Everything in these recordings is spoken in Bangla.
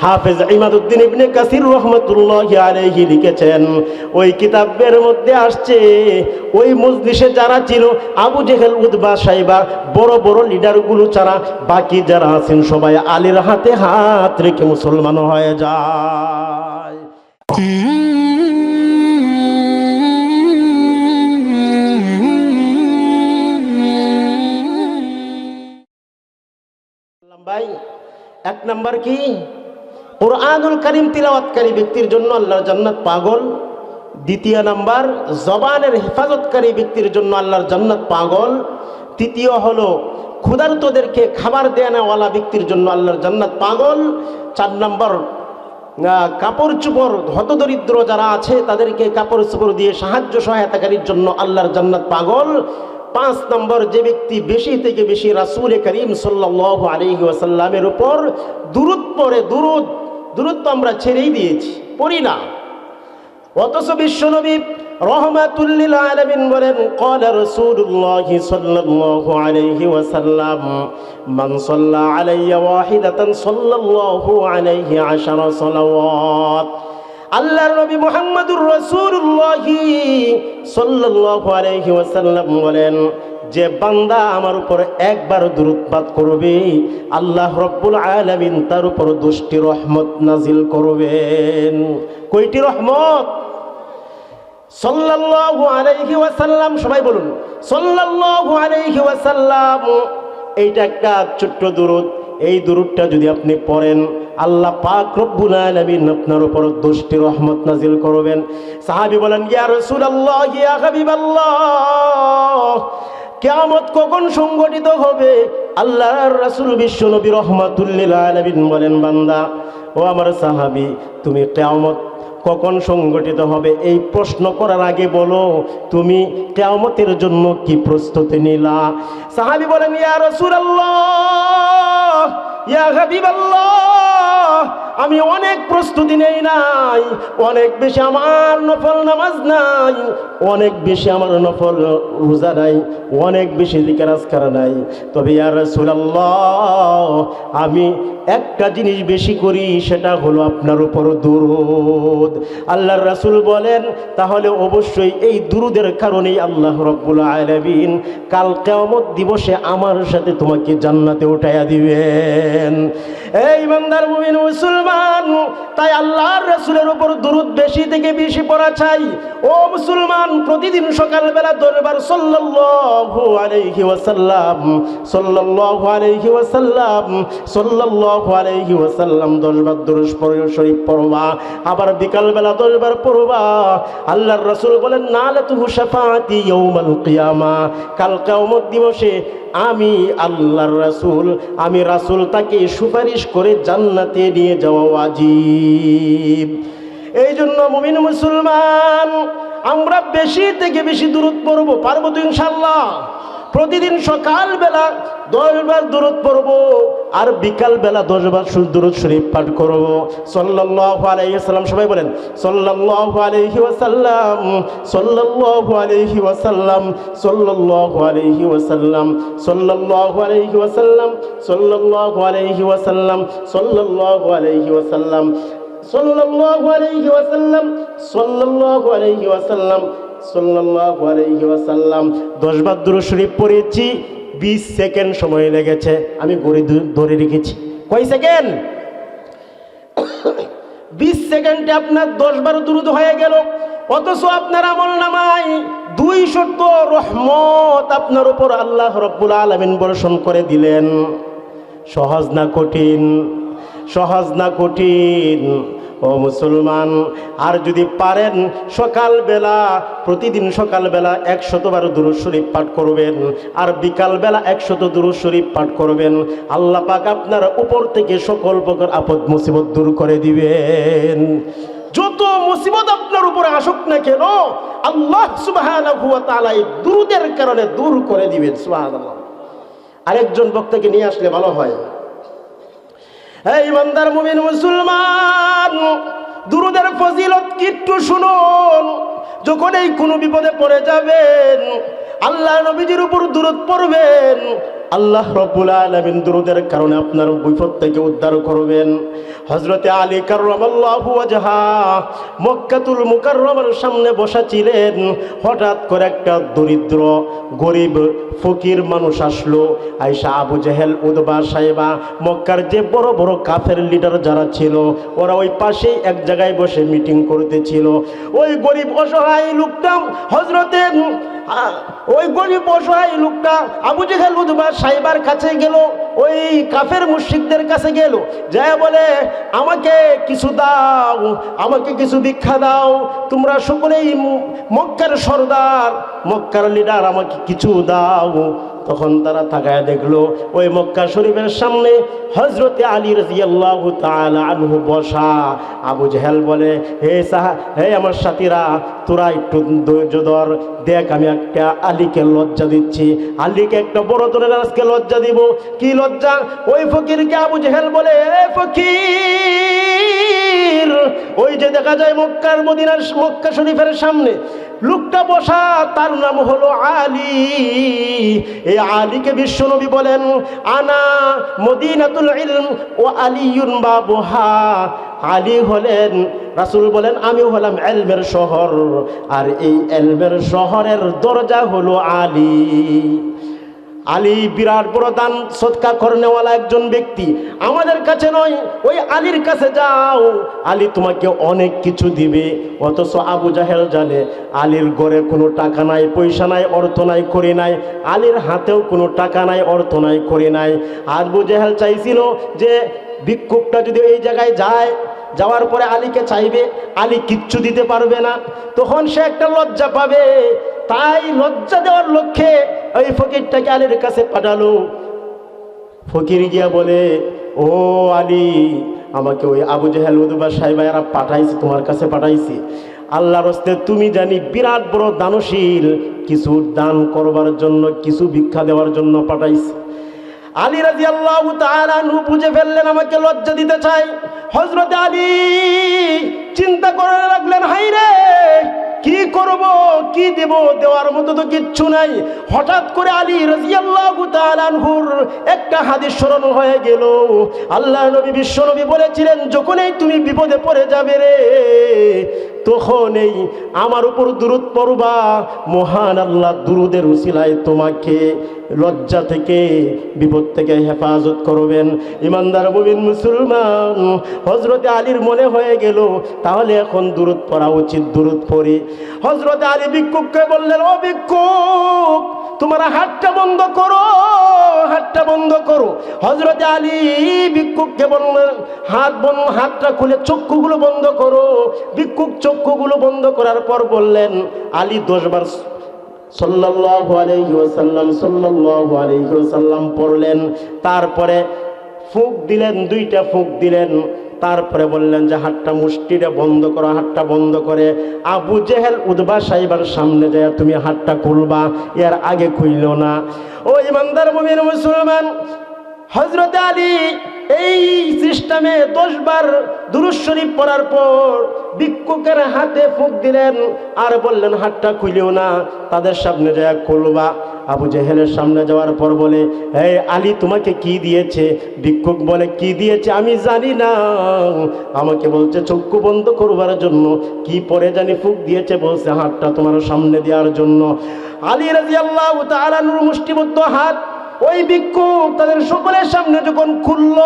হাফেজ ইমাদউদ্দিন ইবনে কাসির রাহমাতুল্লাহি আলাইহি লিখেছেন, ওই কিতাবের মধ্যে আসছে ওই মজলিসে যারা ছিল আবু জেহেল, উতবা, সাইবা, বড় বড় লিডারগুলো ছাড়া বাকি যারা আছেন সবাই আলীর হাতে হাত রেখে মুসলমান হয়ে যায়। ভাই, এক নাম্বার কি? কুরআনুল কারীম তিলাওয়াতকারী ব্যক্তির জন্য আল্লাহর জান্নাত পাগল। দ্বিতীয় নাম্বার, জবানের হেফাজতকারী ব্যক্তির জন্য আল্লাহর জান্নাত পাগল। তৃতীয় হলো ক্ষুধার্তদেরকে খাবার দেওয়ালা ব্যক্তির জন্য আল্লাহর জান্নাত পাগল। 4 নাম্বার, কাপড় চোপড় হতদরিদ্র যারা আছে তাদেরকে কাপড় চোপড় দিয়ে সাহায্য সহায়তাকারীর জন্য আল্লাহর জান্নাত পাগল। 5 নম্বর, যে ব্যক্তি বেশি থেকে বেশি রাসূল করিম সাল্লাল্লাহু আলাইহি ওয়াসাল্লামের উপর দুরূদ পড়ে। দুরূদ তো আমরা ছেড়েই দিয়েছি, পড়ি না। অথচ বিশ্বনবী রাহমাতুল লিল আলামিন বলেন, ক্বালা রাসূলুল্লাহ সাল্লাল্লাহু আলাইহি ওয়াসাল্লাম, মান সাল্লা আলাইয়া ওয়াহিদাতান সাল্লাল্লাহু আলাইহি 10 সালাওয়াত। আল্লাহর নবী মুহাম্মদুর রাসূলুল্লাহ সাল্লাল্লাহু আলাইহি ওয়াসাল্লাম বলেন, যে বান্দা আমার উপর একবার দুরূদ পাঠ করবে আল্লাহ রাব্বুল আলামিন তার উপর 10টি রহমত নাজিল করবেন। কয়টি রহমত? সাল্লাল্লাহু আলাইহি ওয়াসাল্লাম, সবাই বলুন সাল্লাল্লাহু আলাইহি ওয়াসাল্লাম। এইটা একটা ছোট্ট দুরূদ। এই দুরূদটা যদি আপনি পড়েন আল্লাহ পাক রব্বুল আলামিন আপনার উপর 10টি রহমত নাজিল করবেন। সাহাবী বলেন, ইয়া রাসূলুল্লাহ, ইয়া হাবিবাল্লাহ, কিয়ামত কখন সংঘটিত হবে? আল্লাহর রাসূল বিশ্বনবী রাহমাতুল লিল আলামিন বলেন, বান্দা ও আমার সাহাবী, তুমি কিয়ামত কখন সংঘটিত হবে এই প্রশ্ন করার আগে বলো তুমি কিয়ামতের জন্য কি প্রস্তুতি নিলা? সাহাবী বলেন, ইয়া রাসূলুল্লাহ, ইয়া হাবিবাল্লাহ, আমি অনেক প্রস্তুতি নেই নাই, অনেক বেশি আমার নফল নামাজ নাই, অনেক বেশি আমার নফল রোজা নাই, অনেক বেশি জিকির আজকার নাই, তবে ইয়া রাসূলুল্লাহ আমি একটা জিনিস বেশি করি, সেটা হলো আপনার উপর দুরূদ। আল্লাহর রাসূল বলেন, তাহলে অবশ্যই এই দুরূদের কারণেই আল্লাহ রাব্বুল আলামিন কাল কিয়ামত দিবসে আমার সাথে তোমাকে জান্নাতে উঠাইয়া দিবেন। এই ইমানদার মুমিন মুসলমান, তাই আল্লাহর রাসূলের উপর দুরূদ বেশি থেকে বেশি পড়া চাই। ও মুসলমান, প্রতিদিন সকালবেলা 10 বার সাল্লাল্লাহু আলাইহি ওয়াসাল্লাম, সাল্লাল্লাহু আলাইহি ওয়াসাল্লাম, সাল্লাল্লাহু আলাইহি ওয়াসাল্লাম 10 বার দুরূদ শরীফ পড়বা। আবার বিকালবেলা 10 বার পড়বা। আল্লাহর রাসূল বলেন, নালাতুহু শাফাআতি ইয়াউমাল কিয়ামা, কাল কিয়ামত দিবসে আমি আল্লাহর রাসূল, আমি রাসূল তাকে সুপারিশ করে জান্নাতে নিয়ে যাওয়া ওয়াজিব। এই জন্য মুমিন মুসলমান, আমরা বেশি থেকে বেশি দুরূদ পড়ব। পারবো তো ইনশাআল্লাহ? প্রতিদিন সকালবেলা 10 বার দুরূদ পড়ব, আর বিকালবেলা 10 বার দুরূদ শরীফ পাঠ করব। সাল্লাল্লাহু আলাইহি ওয়াসাল্লাম, সবাই বলেন সাল্লাল্লাহু আলাইহি ওয়াসাল্লাম, সাল্লাল্লাহু আলাইহি ওয়াসাল্লাম, সাল্লাল্লাহু আলাইহি ওয়াসাল্লাম, সাল্লাল্লাহু আলাইহি ওয়াসাল্লাম, সাল্লাল্লাহু আলাইহি ওয়াসাল্লাম, সাল্লাল্লাহু আলাইহি ওয়াসাল্লাম, সাল্লাল্লাহু আলাইহি ওয়াসাল্লাম, সাল্লাল্লাহু আলাইহি ওয়াসাল্লাম, সাল্লাল্লাহু আলাইহি ওয়াসাল্লাম। 10 বার দুরূদ শরীফ পড়েছি, 20 সেকেন্ড সময় লেগেছে। আমি ঘড়ি ধরে রেখেছি। কয় সেকেন্ড? 20 সেকেন্ডে আপনার 10 বার দুরূদ হয়ে গেল। অথচ আপনার আমলনামায় 200 রহমত আপনার উপর আল্লাহ রাব্বুল আলামিন বর্ষণ করে দিলেন। সহজ না কঠিন? সহজ না কঠিন? ও মুসলমান, আর যদি পারেন সকালবেলা, প্রতিদিন সকালবেলা 100 বার দুরূদ শরীফ পাঠ করবেন, আর বিকালবেলা 100 দুরূদ শরীফ পাঠ করবেন। আল্লাহ পাক আপনার উপর থেকে সকল প্রকার আপদ মুসিবত দূর করে দিবেন। যত মুসিবত আপনার উপরে আসুক না কেন, আল্লাহ সুবহানাহু ওয়া তাআলা এই দুরূদের কারণে দূর করে দিবেন। সুবহানাল্লাহ। আরেকজন বক্তাকে নিয়ে আসলে ভালো হয়। এই ইমানদার মুমিন মুসলমান, দুরূদের ফজিলত কি একটু শুনুন। যখন এই কোনো বিপদে পড়ে যাবেন, আল্লাহ নবীজির উপর দুরূদ পড়বেন, আল্লাহ রাব্বুল আলামিন দুরুদের কারণে আপনার বিপদ থেকে উদ্ধার করবেন। হযরতে আলী কাররামাল্লাহু ওয়াজহা মক্কাতুল মুকাররমার সামনে বসা ছিলেন। হঠাৎ করে একটা দরিদ্র গরিব ফকির মানুষ আসলো। আয়েশা, আবু জেহেল, উতবা, সাইবা, মক্কার যে বড় বড় কাফের লিডার যারা ছিল ওরা ওই পাশেই এক জায়গায় বসে মিটিং করতেছিল। ওই গরিব অসহায় লোকটা হযরতে ওই গরিব অসহায় লোকটা আবু জেহেল, উতবা, সাইবার কাছে গেল, ওই কাফের মুশরিকদের কাছে গেল, যায় বলে আমাকে কিছু দাও, আমাকে কিছু ভিক্ষা দাও, তোমরা সকলেই মক্কার সর্দার, মক্কার লিডার, আমাকে কিছু দাও। তখন তারা তাকায় দেখলো ওই মক্কা শরীফের সামনে হযরতে আলী রাদিয়াল্লাহু তাআলা আনহু বসা। আবু জেহেল বলে, হে আমার সাথীরা, তোরা একটু ধৈর্য ধর, দেখ আমি একটা আলীকে লজ্জা দিচ্ছি, আলীকে একটা বড় ধরনের আজকে লজ্জা দিব। কি লজ্জা? ওই ফকিরকে আবু জেহেল বলে, এ ফকির, ওই যে দেখা যায় মক্কার মদিনার মক্কা শরীফের সামনে লোকটা বসা, তার নাম হলো আলী। এই আলীকে বিশ্বনবী বলেন, আনা মদিনাতুল ইলম ও আলিয়ুন বাবুহা। আলী হলেন, রাসূল বলেন, আমি হলাম ইলমের শহর, আর এই ইলমের শহরের দরজা হলো আলী। আলী বিরাট বড় দান সদকা করনেওয়ালা একজন ব্যক্তি। আমাদের কাছে নয়, ওই আলীর কাছে যাও, আলী তোমাকে অনেক কিছু দিবে। অথচ আবু জাহেল জানে আলীর ঘরে কোনো টাকা নাই, পয়সা নাই, অর্থ নাই, করি নাই। আলীর হাতেও কোনো টাকা নাই, অর্থ নাই, করি নাই। আবু জাহেল চাইছিল যে ভিক্ষুকটা যদি এই জায়গায় যায়, যাওয়ার পরে আলীকে চাইবে, আলী কিচ্ছু দিতে পারবে না, তখন সে একটা লজ্জা পাবে। তাই লজ্জা দেওয়ার লক্ষ্যে ওই ফকিরটাকে আলীর কাছে পাঠালো। ফকির গিয়া বলে, ও আলী, আমাকে ওই আবু জেহেল, উতবা, সাইবা এরা পাঠাইছে, তোমার কাছে পাঠাইছি। আল্লাহর হস্তে তুমি জানি বিরাট বড় দানশীল, কিছু দান করবার জন্য, কিছু ভিক্ষা দেওয়ার জন্য পাঠাইছে। আলী রাদিয়াল্লাহু তাআলা আনহু বুঝে ফেললেন আমাকে লজ্জা দিতে চাই। হযরত আলী চিন্তা করে রাখলেন, হাই রে, কি করব, কি দেব, দেওয়ার মতো তো কিচ্ছু নাই। হঠাৎ করে আলী রাদিয়াল্লাহু তাআলা আনহুর একটা হাদিস স্মরণ হয়ে গেল। আল্লাহ নবী, বিশ্ব নবী বলেছিলেন, যখনই তুমি বিপদে পড়ে যাবে রে, তখনই আমার উপর দুরূদ পড়বা, মহান আল্লাহ দুরূদের উসিলায় তোমাকে লজ্জা থেকে, বিপদ থেকে হেফাজত করবেন। ইমানদার মুমিন মুসলমান, হযরতে আলীর মনে হয়ে গেল তাহলে এখন দুরূদ পড়া উচিত, দুরূদ পড়ি। হযরতে আলী ভিক্ষুককে বললেন, ও ভিক্ষুক, তোমার হাতটা বন্ধ করো, হাতটা বন্ধ করো। হযরতে আলী ভিক্ষুককে বললেন, হাতটা খুলে চক্ষুগুলো বন্ধ করো। ভিক্ষুক চক্ষুগুলো বন্ধ করার পর বললেন, আলী 10 বার সাল্লাল্লাহু আলাইহি ওয়াসাল্লাম, সাল্লাল্লাহু আলাইহি ওয়াসাল্লাম পড়লেন। তারপরে ফুঁক দিলেন, 2টা ফুঁক দিলেন। তারপরে বললেন যে হাতটা, মুষ্টিটা বন্ধ করো। হাতটা বন্ধ করে আবু জেহেল, উতবা, সাইবার সামনে যায় তুমি হাতটা খুলবা, এর আগে খুইল না। ও ইমানদার মুমিন মুসলমান, হযরত আলী এই সিস্টেমে 10 বার দুরূদ শরীফ পড়ার পর ভিক্ষুকের হাতে ফুঁক দিলেন আর বললেন হাতটা খুলিও না, তাদের সামনে যায় খুলবা। আবু জেহেলের সামনে যাওয়ার পর বলে, হে আলী, তোমাকে কি দিয়েছে? ভিক্ষুক বলে, কি দিয়েছে আমি জানি না, আমাকে বলছে চক্ষু বন্ধ করবার জন্য, কি পরে জানি ফুঁক দিয়েছে, বলছে হাতটা তোমার সামনে দেওয়ার জন্য। আলী রাদিয়াল্লাহু তাআলা নূর মুষ্টিবদ্ধ হাত ওই ভিক্ষুক তাদের সকলের সামনে যখন খুলল,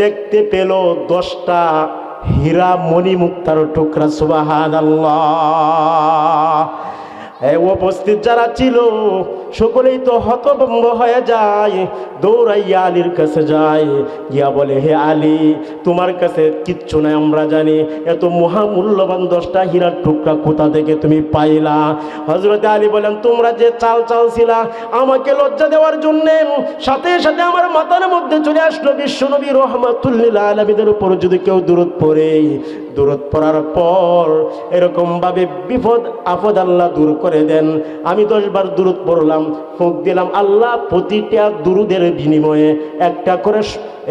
দেখতে পেল 10টা হীরা মণি মুক্তার টুকরা। সুবহানাল্লাহ। উপস্থিত যারা ছিল সকলেই তো হতভম্ব হয়ে যায়, দৌড়াইয়া আলীর কাছে যায়, গিয়া বলে, হে আলী, তোমার কাছে কিচ্ছু নাই, আমরা জানি, এত মহামূল্যবান 10টা হীরার টুকরা কোথা থেকে তুমি পাইলা? হযরত আলী বলেন, তোমরা যে চাল ছিলা আমাকে লজ্জা দেওয়ার জন্যে, সাথে সাথে আমার মাথার মধ্যে চলে আসলো বিশ্বনবী রাহমাতুল লিল আলামিনের উপর যদি কেউ দুরূদ পড়ে, দুরূদ পড়ার পর এরকম ভাবে বিপদ আপদ আল্লাহ দূর করে দেন। আমি 10 বার দুরূদ পড়লাম, ফুঁক দিলাম, আল্লাহ প্রতিটা দুরূদের বিনিময়ে একটা করে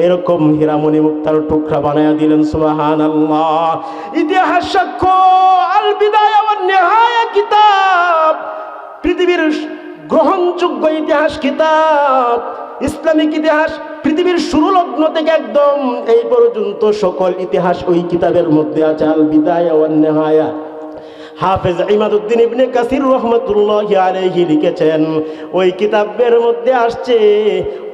এরকম হীরামণি মুক্তার টুকরা বানায়া দিলেন। সুবহানাল্লাহ। ইতিহাস সাক্ষ্য, আল বিদায়া ওয়ান নিহায়া কিতাব পৃথিবীর গ্রহণযোগ্য ইতিহাস কিতাব, ইসলামিক ইতিহাস পৃথিবীর শুরু লগ্ন থেকে একদম এই পর্যন্ত সকল ইতিহাস ওই কিতাবের মধ্যে আছে। আল বিদায়া ওয়ান নিহায়া। হাফেজ ইমাদউদ্দিন ইবনে কাসির রহমাতুল্লাহি আলাইহি লিখেছেন, ওই কিতাবের মধ্যে আসছে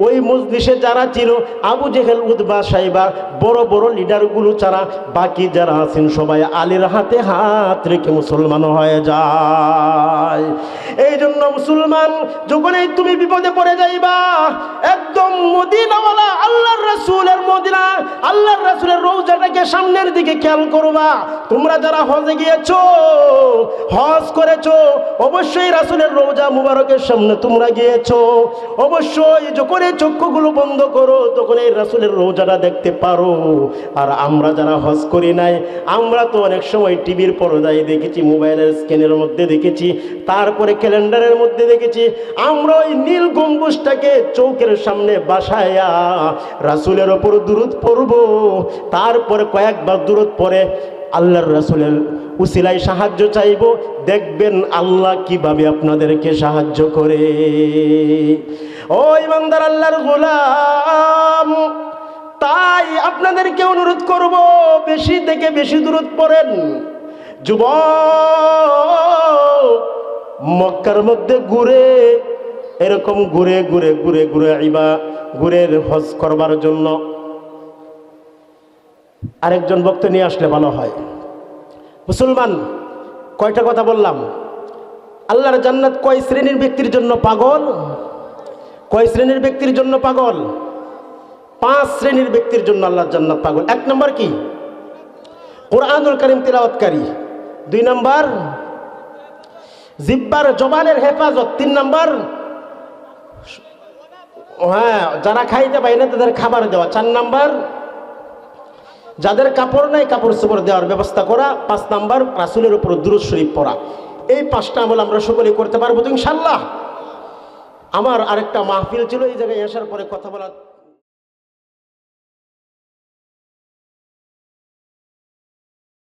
ওই মজলিসে যারা ছিল আবু জেহেল, উতবা, সাইবা, বড় বড় লিডারগুলো ছাড়া বাকি যারা আছেন সবাই আলীর হাতে হাত রেখে মুসলমান হয়ে যায়। এই জন্য মুসলমান যখনই তুমি বিপদে পড়ে যাইবা, একদম মদিনাওয়ালা আল্লাহর রাসূলের মদিনা, আল্লাহর রাসূলের রওজাটাকে সামনের দিকে খেয়াল করবা। তোমরা যারা হজে গিয়েছো, হজ করেছো, অবশ্যই রাসূলের রওজা মুবারকের সামনে তোমরা গিয়েছো। অবশ্যই যখন এই চক্ষুগুলো বন্ধ করো তখন এই রাসূলের রওজাটা দেখতে পারো। আর আমরা যারা হজ করি নাই, আমরা তো অনেক সময় টিভির পর্দায় দেখেছি, মোবাইলের স্ক্রিনের মধ্যে দেখেছি, তারপরে ক্যালেন্ডারের মধ্যে দেখেছি। আমরা ওই নীল গম্বুজটাকে চৌকের সামনে বাসায়া রাসূলের ওপর দুরূদ পড়ব, তারপরে কয়েকবার দুরূদ পড়ে আল্লাহর রাসূলের উসিলায় সাহায্য চাইব। দেখবেন আল্লাহ কিভাবে আপনাদেরকে সাহায্য করে। ও ইমানদার আল্লাহর গোলাম, তাই আপনাদেরকে অনুরোধ করব, বেশি থেকে বেশি দুরূদ পড়েন। যুবক মক্কার মধ্যে ঘুরে, এরকম ঘুরে ঘুরে ঘুরে ঘুরে ঘুরে হজ করবার জন্য আরেকজন বক্তা নিয়ে আসলে ভালো হয়। মুসলমান, কয়টা কথা বললাম? আল্লাহর জান্নাত কয় শ্রেণীর ব্যক্তির জন্য পাগল? কয় শ্রেণীর ব্যক্তির জন্য পাগল? 5 শ্রেণীর ব্যক্তির জন্য আল্লাহর জান্নাত পাগল। 1 নম্বর কি? কোরআনুল কারীম তিলাওয়াতকারী। 2 নম্বর জিহ্বার জবানের হেফাজত। 3 নম্বর যারা খাইতে পায় না তাদের খাবার দেওয়া। 4 নম্বর যাদের কাপড় নাই কাপড় চোপড় দেওয়ার ব্যবস্থা করা। 5 নম্বর রাসূলের উপর দুরূদ শরীফ পড়া। এই 5টা আমল আমরা সকলে করতে পারবো তো ইনশাআল্লাহ। আমার আরেকটা মাহফিল ছিল, এই জায়গায় আসার পরে কথা বলা